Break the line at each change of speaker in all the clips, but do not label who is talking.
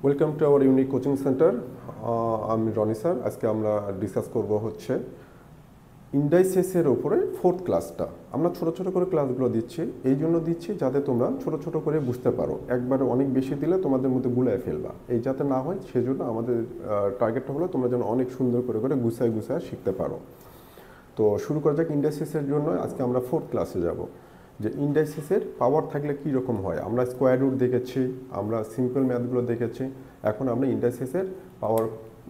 Welcome to our unique coaching centre. আমি Roni sir. আজকে আমরা ডিসকাস করব হচ্ছে ইন্ডাইসেসের উপরে ফোর্থ ক্লাসটা। আমরা ছোট ছোট করে ক্লাসগুলো দিচ্ছি, এই জন্য দিচ্ছি যাতে তোমরা ছোট ছোট করে বুঝতে পারো। একবারে অনেক বেশি দিলে তোমাদের মধ্যে গুলায় ফেলবা, এই যাতে না হয় সেজন্য আমাদের টার্গেটটা হলো তোমরা যেন অনেক সুন্দর করে করে গুছায় গুছায় শিখতে পারো। তো শুরু করা যাক ইন্ডাইসেসের জন্য। আজকে আমরা ফোর্থ ক্লাসে যাব, যে ইন্ডাইসেসের পাওয়ার থাকলে কী রকম হয়। আমরা স্কোয়ার রুট দেখেছি, আমরা সিম্পল ম্যাথগুলো দেখেছি, এখন আমরা ইন্ডাইসেসের পাওয়ার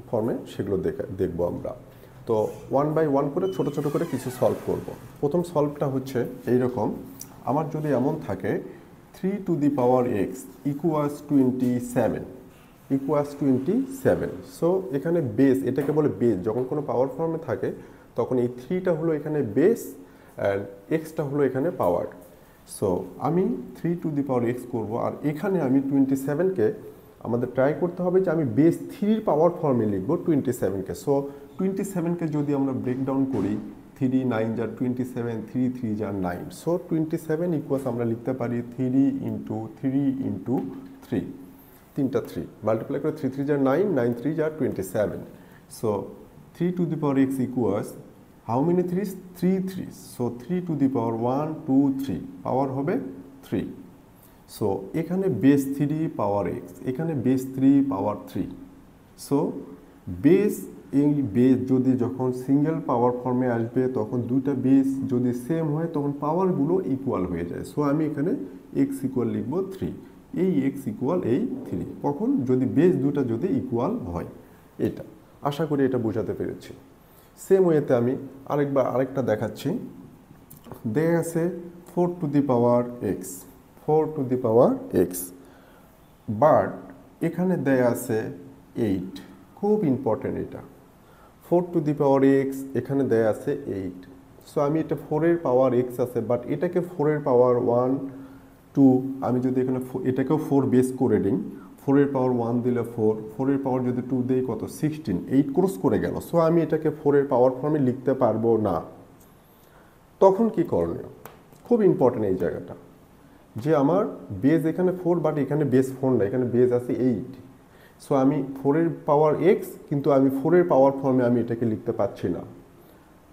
ফর্মে সেগুলো দেখবো আমরা। তো ওয়ান বাই ওয়ান করে ছোট ছোট করে কিছু সলভ করব। প্রথম সলভটা হচ্ছে এইরকম, আমার যদি এমন থাকে 3 to the power x equals 27। So এখানে বেস, এটাকে বলে বেস। যখন কোনো পাওয়ার ফর্মে থাকে তখন এই 3টা হলো এখানে বেস অ্যান্ড এক্সটা হলো এখানে পাওয়ার। সো আমি 3 টু দি পাওয়ার এক্স করবো, আর এখানে আমি 27কে আমাদের ট্রাই করতে হবে যে আমি বেস 3 পাওয়ার ফর্মে লিখবো 27কে। সো 27কে যদি আমরা ব্রেকডাউন করি, 3 9 যা 27, 3 3 যা 9। সো 27 ইকুয়ালস আমরা লিখতে পারি 3 ইন্টু 3 ইন্টু 3, তিনটা 3 মাল্টিপ্লাই করে 3 3 যা 9, 9 3 যা 27। So 3 to the power x equals how many 3s? 3 3s। So 3 to the power 1 2 3, power হবে 3। সো এখানে বেস 3 পাওয়ার এক্স, এখানে বেস 3 পাওয়ার 3। সো বেস, এই বেস যদি যখন সিঙ্গেল পাওয়ার ফর্মে আসবে তখন দুইটা বেস যদি সেম হয় তখন পাওয়ারগুলো ইকুয়াল হয়ে যায়। সো আমি এখানে এক্স ইকুয়াল লিখবো 3, এই এক্স ইকুয়াল এই 3, কখন? যদি বেস দুটা যদি ইকুয়াল হয়। এটা আশা করি এটা বোঝাতে পেরেছি। সেম ওয়েতে আমি আরেকটা দেখাচ্ছি। দেখা আছে 4 two the power x, 4 two the power x, but এখানে দেয়া আছে 8। খুব ইম্পর্টেন্ট এটা, 4 টু দি পাওয়ার এক্স, এখানে দেয়া আছে 8। সো আমি এটা 4-এর পাওয়ার এক্স আছে, বাট এটাকে 4-এর পাওয়ার 1 2, আমি যদি এখানে এটাকেও 4 বেস করে নিই, 4-এর পাওয়ার 1 দিলে 4, 4-এর পাওয়ার যদি 2 দেই কত? 16, 8 ক্রস করে গেল। সো আমি এটাকে 4-এর পাওয়ার ফর্মে লিখতে পারবো না। তখন কি করণীয়? খুব ইম্পর্টেন্ট এই জায়গাটা, যে আমার বেস এখানে 4, বাট এখানে বেস 4 না, এখানে বেস আছে 8। সো আমি 4-এর পাওয়ার এক্স, কিন্তু আমি 4-এর পাওয়ার ফর্মে আমি এটাকে লিখতে পারছি না।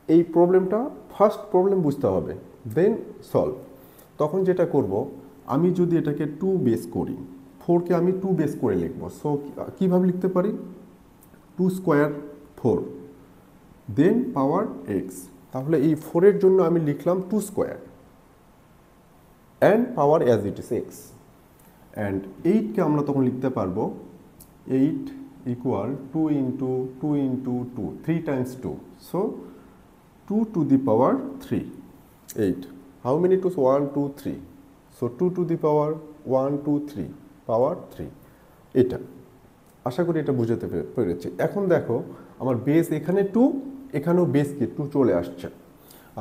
এই প্রবলেমটা, ফার্স্ট প্রবলেম বুঝতে হবে, দেন সলভ। তখন যেটা করব, আমি যদি এটাকে 2 বেস করি, 4কে আমি 2 বেস করে লিখবো। সো কীভাবে লিখতে পারি? 2 স্কোয়ার 4, দেন পাওয়ার এক্স। তাহলে এই 4-এর জন্য আমি লিখলাম 2 square and power as it is x. And 8কে আমরা তখন লিখতে পারবো 8 equal 2 into 2 into 2, 3 times 2। So 2 to the power 3, 8। How many twos? 1 2 3। So 2 to the power 1 2 3, power 3। এটা আশা করি এটা বুঝাতে পেরেছি। এখন দেখো, আমার বেস এখানে 2, এখানেও বেস কি 2 চলে আসছে।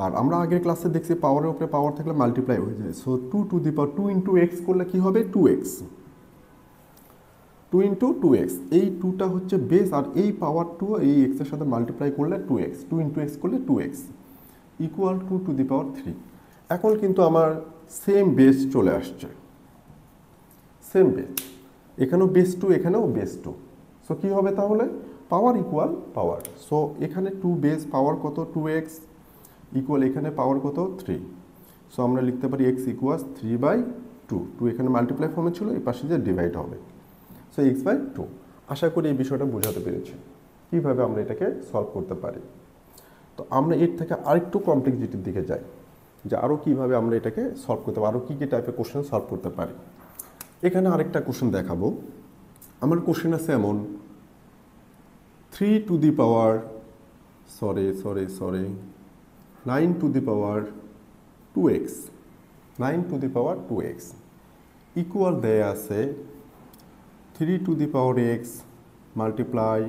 আর আমরা আগের ক্লাসে দেখছি পাওয়ারের উপরে পাওয়ার থাকলে মাল্টিপ্লাই হয়ে যায়। So 2 to the power 2 into x করলে কী হবে? 2x, 2 into 2x। এই 2টা হচ্ছে বেস, আর এই পাওয়ার 2 এই এক্সের সাথে মাল্টিপ্লাই করলে 2x, 2 ইন্টু এক্স করলে 2x equal 2 to the power 3। এখন কিন্তু আমার সেম বেস চলে আসছে, সেম বেস, এখানেও বেস 2, এখানেও বেস 2। সো কী হবে তাহলে? পাওয়ার ইকুয়াল পাওয়ার। সো এখানে 2 বেস, পাওয়ার কত? 2x ইকুয়াল এখানে পাওয়ার কত? 3। সো আমরা লিখতে পারি x ইকুয়ালস 3/2, 2 এখানে মাল্টিপ্লাই ফর্মে ছিল, এই পাশে যে ডিভাইড হবে। So x/2। আশা করি এই বিষয়টা বোঝাতে পেরেছি কীভাবে আমরা এটাকে সলভ করতে পারি। তো আমরা এর থেকে আরেকটু কমপ্লেক্সিটির দিকে যাই, যে আরও কীভাবে আমরা এটাকে সলভ করতে পারি, আরও কী কী টাইপের কোশ্চেন সলভ করতে পারি। এখানে আরেকটা কোশ্চেন দেখাবো। আমার কোশ্চেন আছে এমন 3 to the power 9 two the power 2x, 9 two the power 2x equal দেয়া আছে 3 to the power x multiply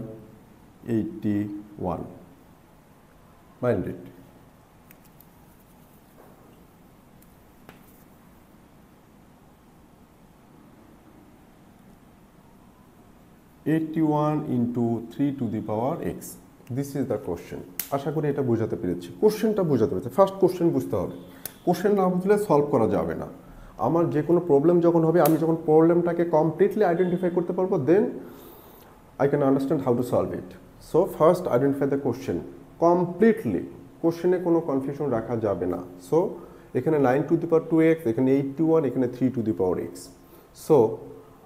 81। Mind it. (81 into 3 to the power x). This is the question. আশা করি এটা বোঝাতে পেরেছি, কোশ্চেনটা বোঝাতে পেরেছি। ফার্স্ট কোশ্চেন বুঝতে হবে, কোশ্চেন না বুঝলে সলভ করা যাবে না। আমার যে কোনো প্রবলেম যখন হবে, আমি যখন প্রবলেমটাকে কমপ্লিটলি আইডেন্টিফাই করতে পারবো, দেন I can understand how to solve it. So first identify the question completely. কোশ্চেনে কোনো কনফিউশন রাখা যাবে না। সো এখানে 9 টু দি পাওয়ার 2x, এখানে 8 টু 1, এখানে 3 to the power x। So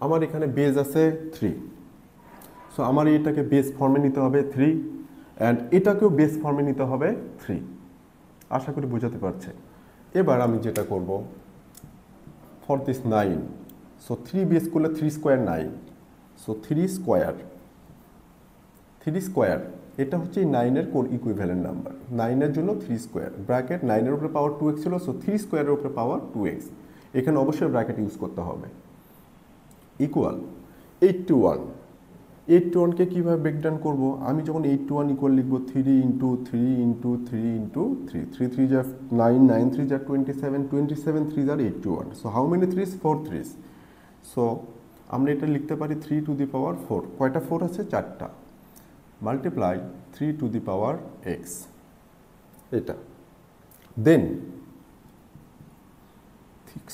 আমার এখানে বেজ আছে 3। সো আমার এটাকে বেস ফর্মে নিতে হবে 3, অ্যান্ড এটাকেও বেস ফর্মে নিতে হবে 3। আশা করি বোঝাতে পারছে। এবার আমি যেটা করব, ফর দিস 9, সো 3 বেস করলে 3 স্কোয়ার 9, সো 3 স্কোয়ার, 3 স্কোয়ার এটা হচ্ছে 9-এর কোন ইকুইভ্যালেন্ট নাম্বার। 9-এর জন্য 3 স্কোয়ার, ব্র্যাকেট 9-এর উপরে পাওয়ার 2x ছিল, সো 3 স্কোয়ারের উপরে পাওয়ার 2x, এখানে অবশ্যই ব্র্যাকেট ইউজ করতে হবে, ইকুয়াল 8 টু 1। 8 টু 1কে কীভাবে ব্রেকডাউন করবো, আমি যখন 8 টু 1 ইকুয়াল লিখবো 3 ইন্টু 3 ইন্টু 3 ইন্টু 3, 3 3 যা 9, 9 3 যা 27, 27 3 যা 8 to 1, so how many 3s? 4 3s। So আমরা এটা লিখতে পারি 3 টু দি পাওয়ার 4, কয়টা 4 আছে? 4টা, multiply 3 to the power x, এটা। দেন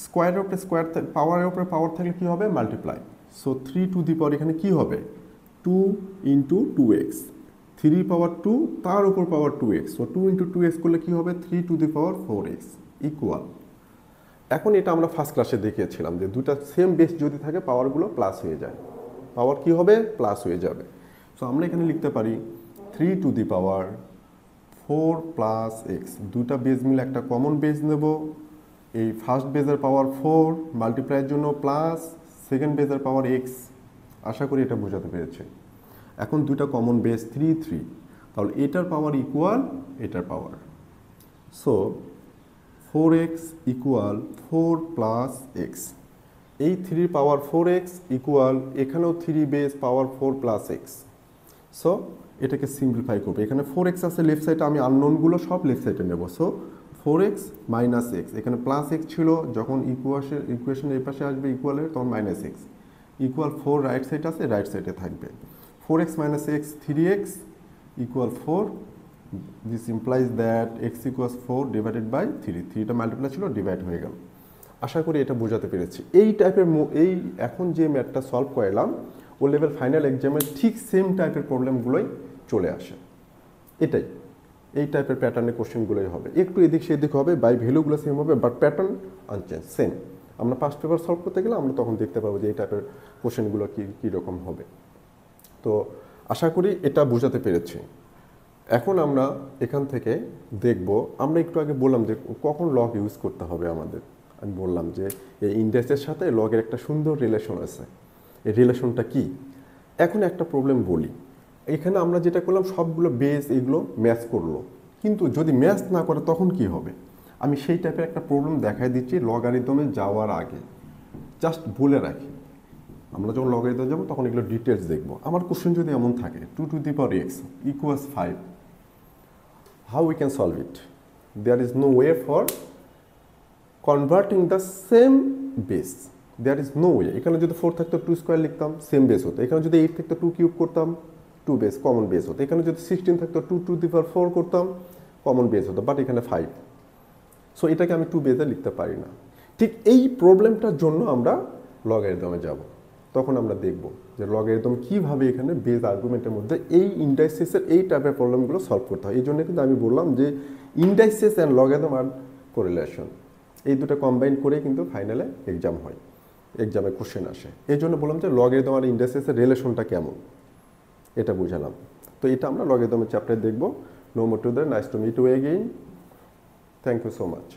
স্কোয়ারের উপরে স্কোয়ার, পাওয়ারের উপরে পাওয়ার থাকলে কী হবে? মাল্টিপ্লাই। সো 3 টু দি পাওয়ার এখানে কী হবে? 2 ইন্টু 2x, 3 পাওয়ার 2 তার উপর পাওয়ার 2x, সো 2 ইন্টু 2x করলে কী হবে? 3 to the power 4x, equal. এখন এটা আমরা ফার্স্ট ক্লাসে দেখিয়েছিলাম যে দুটা সেম বেস যদি থাকে পাওয়ারগুলো প্লাস হয়ে যায়, পাওয়ার কী হবে? প্লাস হয়ে যাবে। সো আমরা এখানে লিখতে পারি 3 to the power 4 plus x, দুটা বেস মিলে একটা কমন বেস নেব, এই ফার্স্ট বেজের পাওয়ার 4 মাল্টিপ্লাইয়ের জন্য প্লাস সেকেন্ড বেজের পাওয়ার x। আশা করি এটা বোঝাতে পেরেছে। এখন দুটা কমন বেস 3 3, তাহলে এটার পাওয়ার ইকুয়াল এটার power, so 4x equal 4 plus x, এই 3 পাওয়ার 4x ইকুয়াল এখানেও 3 base power 4 plus x। So এটাকে সিম্পলিফাই করবো, এখানে 4x আছে লেফট সাইডে, আমি আননোনগুলো সব লেফট সাইডে নেব। সো 4x মাইনাস x, এখানে প্লাস x ছিল, যখন ইকুয়েশন এই পাশে আসবে ইকুয়ালের তখন minus x, equal 4 right side আছে, রাইট সাইডে থাকবে 4x minus x 3x equal 4, this implies that x equals 4 divided by 3, 3টা মাল্টিপ্লাই ছিল, ডিভাইড হয়ে গেল। আশা করি এটা বোঝাতে পেরেছি। এই টাইপের এই এখন যে ম্যাথটা সলভ করলাম ও লেভেল ফাইনাল এক্সামের ঠিক সেম টাইপের প্রবলেমগুলোই চলে আসে, এটাই এই টাইপের প্যাটার্নের কোশ্চেনগুলোই হবে, একটু এদিক সেদিক হবে, বাই ভ্যালুগুলো সেম হবে, বাট প্যাটার্ন আনচেঞ্জ সেম। আমরা ফার্স্ট পেপার সলভ করতে গেলে আমরা তখন দেখতে পাবো যে এই টাইপের কোশ্চেনগুলো কীরকম হবে। তো আশা করি এটা বোঝাতে পেরেছি। এখন আমরা এখান থেকে দেখব, আমরা একটু আগে বললাম যে কখন লগ ইউজ করতে হবে আমাদের। আমি বললাম যে এই ইন্ডেক্সের সাথে লগের একটা সুন্দর রিলেশন আছে, এই রিলেশনটা কি? এখন একটা প্রবলেম বলি, এখানে আমরা যেটা করলাম সবগুলো বেস এগুলো ম্যাচ করলো, কিন্তু যদি ম্যাচ না করে তখন কি হবে? আমি সেই টাইপের একটা প্রবলেম দেখাই দিচ্ছি লগারিদমে যাওয়ার আগে, জাস্ট বলে রাখি। আমরা যখন লগারিদমে যাবো তখন এগুলো ডিটেলস দেখবো। আমার কোশ্চেন যদি এমন থাকে 2 to the power x equals 5, how we can solve it? There is no way for converting the same base, there is no way। এখানে যদি 4 থাকতো 2 স্কোয়ার লিখতাম, সেম বেস হতো। এখানে যদি 8 থাকতো 2 কিউব করতাম, 2 বেস কমন বেস হতো। এখানে যদি 16 থাকতো 2 টু দি পাওয়ার 4 করতাম, কমন বেস হতো, বাট এখানে 5, সো এটাকে আমি 2 বেসে লিখতে পারি না। ঠিক এই প্রবলেমটার জন্য আমরা লগারিদমে যাব, তখন আমরা দেখব যে লগারিদম কীভাবে এখানে বেস আর্গুমেন্টের মধ্যে এই ইন্ডাইসিসের এই টাইপের প্রবলেমগুলো সলভ করতে হয়। এই জন্য কিন্তু আমি বললাম যে ইন্ডাইসিস অ্যান্ড লগারিদম আর কোরিলেশন, এই দুটো কম্বাইন করে কিন্তু ফাইনালে এক্সাম হয়, এক্সামে কোশ্চেন আসে। এই জন্য বললাম যে লগারিদম আর ইন্ডাইসিসের রিলেশনটা কেমন, এটা বুঝালাম। তো এটা আমরা লগারিদমের চ্যাপ্টারে দেখব। No more today, nice to meet you again, thank you so much.